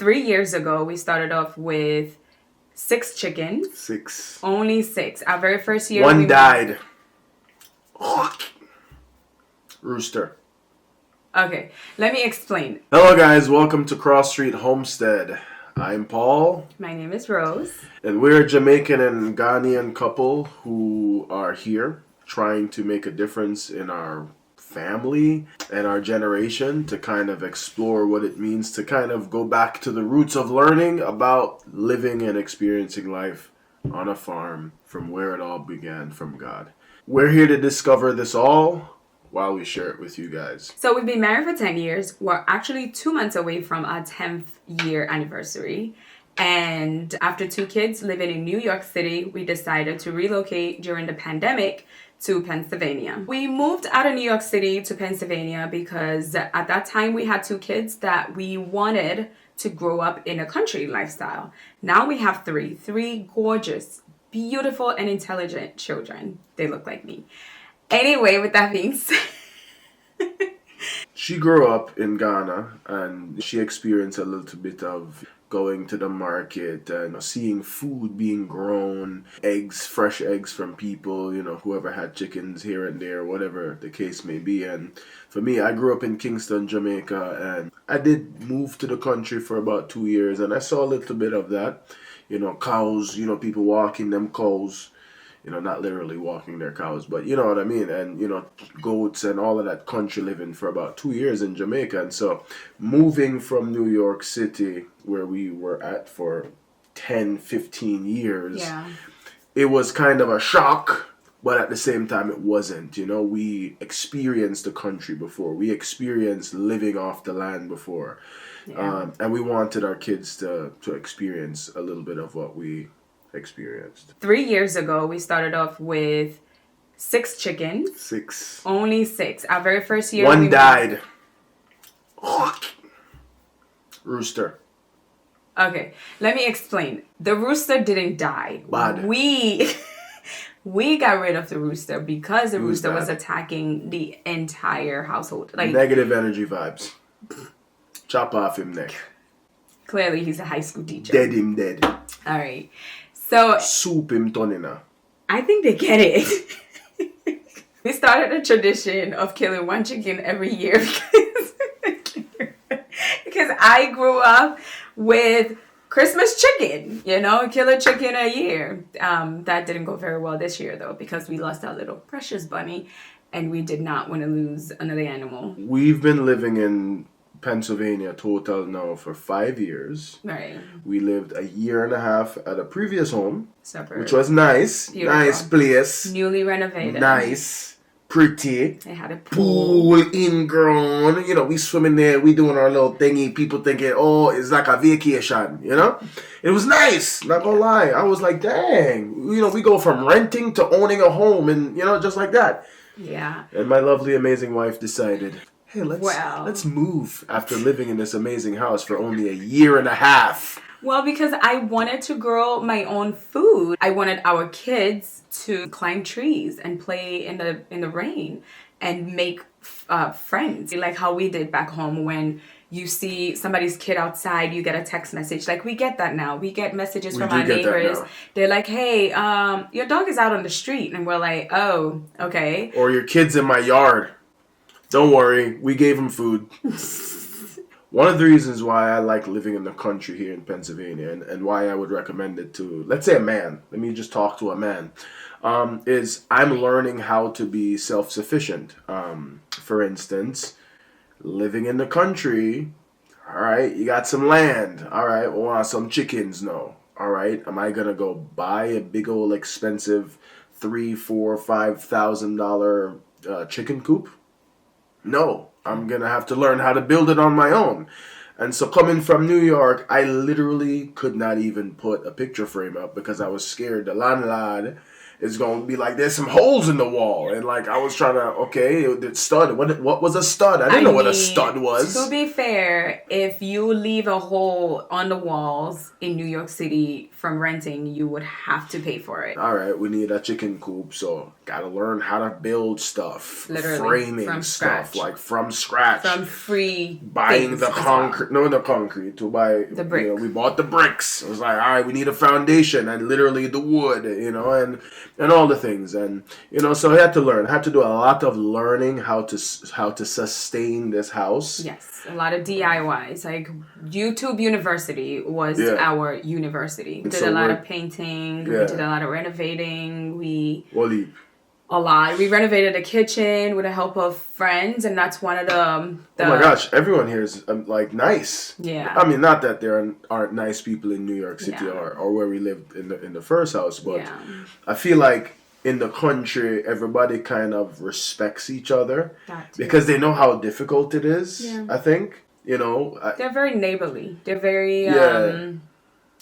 3 years ago, we started off with 6 chickens. 6. Only 6. Our very first year. One died. Rooster. Okay, let me explain. Hello guys, welcome to Cross Street Homestead. I'm Paul. My name is Rose. And we're a Jamaican and Ghanaian couple who are here trying to make a difference in our family and our generation to kind of explore what it means to kind of go back to the roots of learning about living and experiencing life on a farm from where it all began from God. We're here to discover this all while we share it with you guys. So we've been married for 10 years. We're actually 2 months away from our 10th year anniversary. And after 2 kids living in New York City, we decided to relocate during the pandemic to Pennsylvania. We moved out of New York City to Pennsylvania because at that time we had 2 kids that we wanted to grow up in a country lifestyle. Now we have 3 gorgeous, beautiful, and intelligent children. They look like me. Anyway, with that being said, she grew up in Ghana and she experienced a little bit of going to the market and seeing food being grown, eggs, fresh eggs from people, whoever had chickens here and there, whatever the case may be. And for me, I grew up in Kingston, Jamaica, and I did move to the country for about 2 years and I saw a little bit of that. Cows, people walking them cows. Not literally walking their cows, but you know what I mean? And, goats and all of that country living for about 2 years in Jamaica. And so moving from New York City, where we were at for 10, 15 years, It was kind of a shock, but at the same time, it wasn't. We experienced the country before. We experienced living off the land before. Yeah. And we wanted our kids to experience a little bit of what we experienced. 3 years ago, we started off with 6 chickens. 6. Only 6. Our very first year. One died. Rooster. Okay, let me explain. The rooster didn't die. Bad. We got rid of the rooster because the rooster bad? was attacking the entire household. Like, negative energy vibes. Chop off him neck. Clearly, he's a high school teacher. Dead him dead. All right. So soup him tonina. I think they get it. We started a tradition of killing 1 chicken every year because I grew up with Christmas chicken, kill a chicken a year. That didn't go very well this year though because we lost our little precious bunny and we did not want to lose another animal. We've been living in Pennsylvania total now for 5 years. Right. We lived a year and a half at a previous home, Suburb. which was nice. Beautiful. Nice place. Newly renovated. Nice. Pretty. They had a pool. Pool ingrown. We swimming there. We doing our little thingy. People thinking, oh, it's like a vacation. It was nice. Not gonna lie. I was like, dang. We go from renting to owning a home and, just like that. Yeah. And my lovely, amazing wife decided, hey, let's move after living in this amazing house for only a year and a half. Well, because I wanted to grow my own food. I wanted our kids to climb trees and play in the rain and make friends. Like how we did back home when you see somebody's kid outside, you get a text message. Like we get that now. We get messages from our neighbors. They're like, hey, your dog is out on the street. And we're like, oh, okay. Or your kid's in my yard. Don't worry, we gave him food. One of the reasons why I like living in the country here in Pennsylvania and why I would recommend it to, let's say a man, let me just talk to a man, is I'm learning how to be self-sufficient. For instance, living in the country, all right, you got some land, all right, we want some chickens, no, all right, am I going to go buy a big old expensive $3,000, $4,000, $5,000 chicken coop? No, I'm going to have to learn how to build it on my own. And so coming from New York, I literally could not even put a picture frame up because I was scared the landlord is going to be like, there's some holes in the wall. And like, I was trying to, the stud, what was a stud? I didn't know what a stud was. To be fair, if you leave a hole on the walls in New York City from renting, you would have to pay for it. All right, we need a chicken coop, so gotta learn how to build stuff, Literally, framing from stuff, scratch. like from scratch. From free Buying things the as well. concrete, no, the concrete to buy The brick. You know, we bought the bricks. It was like, all right, we need a foundation and literally the wood, you know, and all the things, and you know, so I had to learn. I had to do a lot of learning how to sustain this house. Yes, a lot of DIYs. Like YouTube University was our university. We did a lot of painting. We did a lot of renovating. We renovated a kitchen with the help of friends, and that's one of the oh my gosh, everyone here is like nice. Yeah. I mean, not that there aren't nice people in New York City or where we lived in the first house, but I feel like in the country, everybody kind of respects each other because they know how difficult it is. Yeah. I think, you know, they're very neighborly. They're very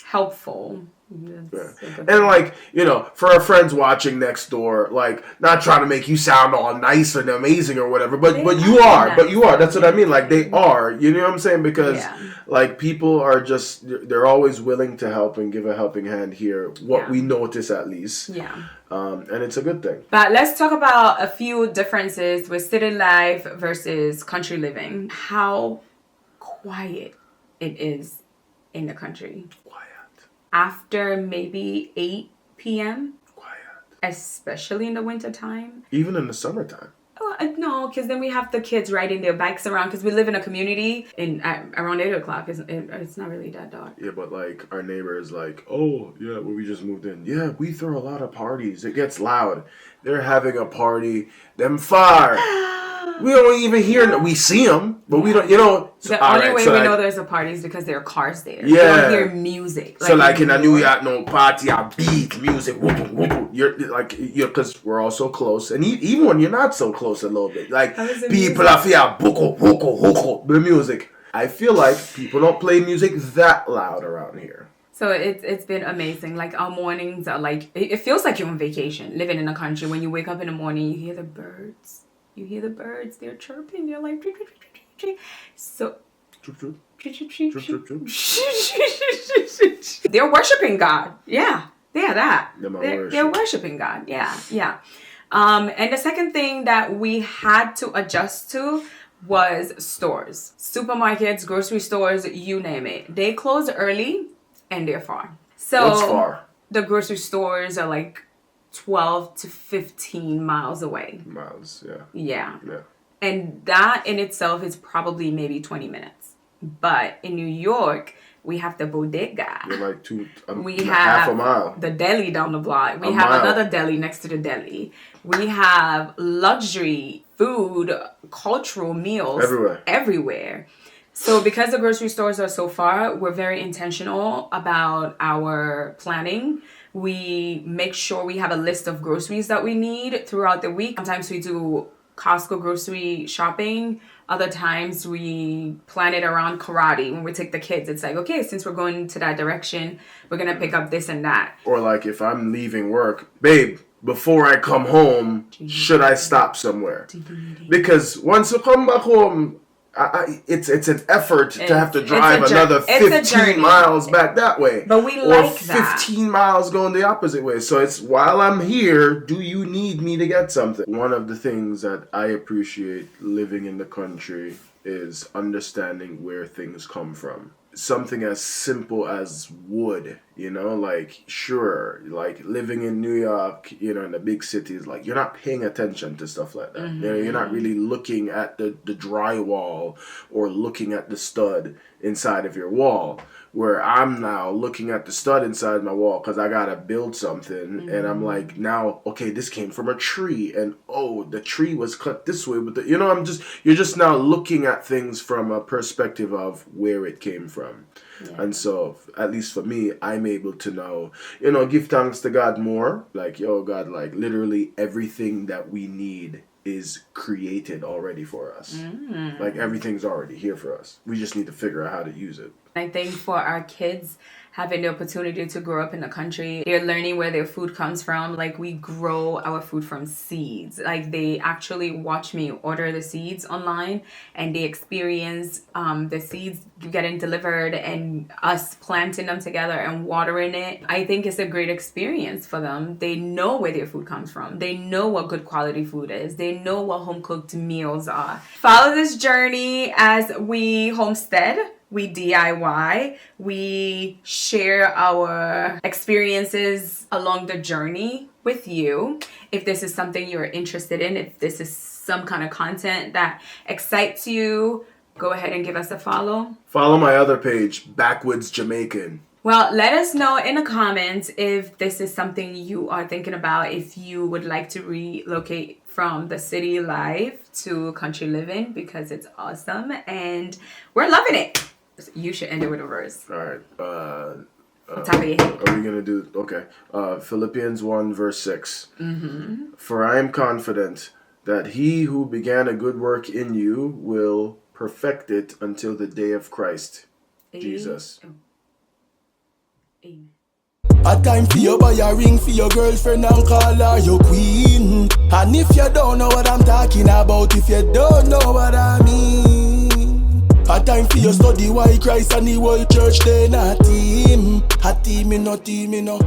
helpful. And like, you know, for our friends watching next door, like, not trying to make you sound all nice and amazing or whatever, but you are, that's what I mean, like, they are, you know what I'm saying, because like, people are just, they're always willing to help and give a helping hand here, we notice at least, and it's a good thing. But let's talk about a few differences with city life versus country living. How quiet it is in the country. After maybe 8 p.m. Quiet. Especially in the wintertime. Even in the summertime. No, because then we have the kids riding their bikes around because we live in a community and around 8 o'clock. It's not really that dark. Yeah, but like our neighbor is like, oh, yeah, well, we just moved in. Yeah, we throw a lot of parties. It gets loud. They're having a party. Them far. We don't even hear. We see them, but we don't. You know. The only way we know there's a party is because there are cars there. Yeah. We don't hear music. So like in a New York, no party, a beat music. Whoop, whoop. You're like because we're all so close, and even when you're not so close, a little bit like people are here, the music. I feel like people don't play music that loud around here. So it's been amazing. Like our mornings are like it feels like you're on vacation, living in a country. When you wake up in the morning, you hear the birds. You hear the birds, they're chirping, they're like, so, they're worshiping God. Yeah, they're that. They're worshiping God. Yeah. And the second thing that we had to adjust to was stores. Supermarkets, grocery stores, you name it. They close early and they're far. So, what's far? The grocery stores are like 12 to 15 miles away. Yeah. And that in itself is probably maybe 20 minutes. But in New York, we have the bodega. You're like we have half a mile. The deli down the block. We have another deli next to the deli. We have luxury food, cultural meals everywhere. So because the grocery stores are so far, we're very intentional about our planning. We make sure we have a list of groceries that we need throughout the week. Sometimes we do Costco grocery shopping. Other times we plan it around karate. When we take the kids, it's like, okay, since we're going to that direction, we're going to pick up this and that. Or like if I'm leaving work, babe, before I come home, should I stop somewhere? Because once you come back home, it's an effort to have to drive another 15 miles back that way. But we like that. Or 15 miles going the opposite way. So it's while I'm here, do you need me to get something? One of the things that I appreciate living in the country is understanding where things come from. Something as simple as wood, you know, like, sure, like living in New York, you know, in the big cities, like, you're not paying attention to stuff like that. Mm-hmm. You know, you're not really looking at the drywall or looking at the stud inside of your wall. Where I'm now looking at the stud inside my wall because I gotta build something, and I'm like, now, okay, this came from a tree, and oh, the tree was cut this way, but you know, you're just now looking at things from a perspective of where it came from. Yeah. And so, at least for me, I'm able to know, you know, give thanks to God more. Like, yo, God, like, literally everything that we need is created already for us. Like, everything's already here for us. We just need to figure out how to use it. I think for our kids, having the opportunity to grow up in the country, they're learning where their food comes from. Like, we grow our food from seeds. Like, they actually watch me order the seeds online, and they experience the seeds getting delivered and us planting them together and watering it. I think it's a great experience for them. They know where their food comes from. They know what good quality food is. They know what home cooked meals are. Follow this journey as we homestead. We DIY, we share our experiences along the journey with you. If this is something you're interested in, if this is some kind of content that excites you, go ahead and give us a follow. Follow my other page, Backwoods Jamaican. Well, let us know in the comments if this is something you are thinking about, if you would like to relocate from the city life to country living, because it's awesome and we're loving it. You should end it with a verse. All right. Top of your head. Are we going to do... Okay. Philippians 1 verse 6. Mm-hmm. For I am confident that he who began a good work in you will perfect it until the day of Christ. Jesus. Amen. A time for you buy a ring for your girlfriend and call her your queen. And if you don't know what I'm talking about, if you don't know what I mean, a time for you study why Christ and the whole church they not team. A team, no team, no.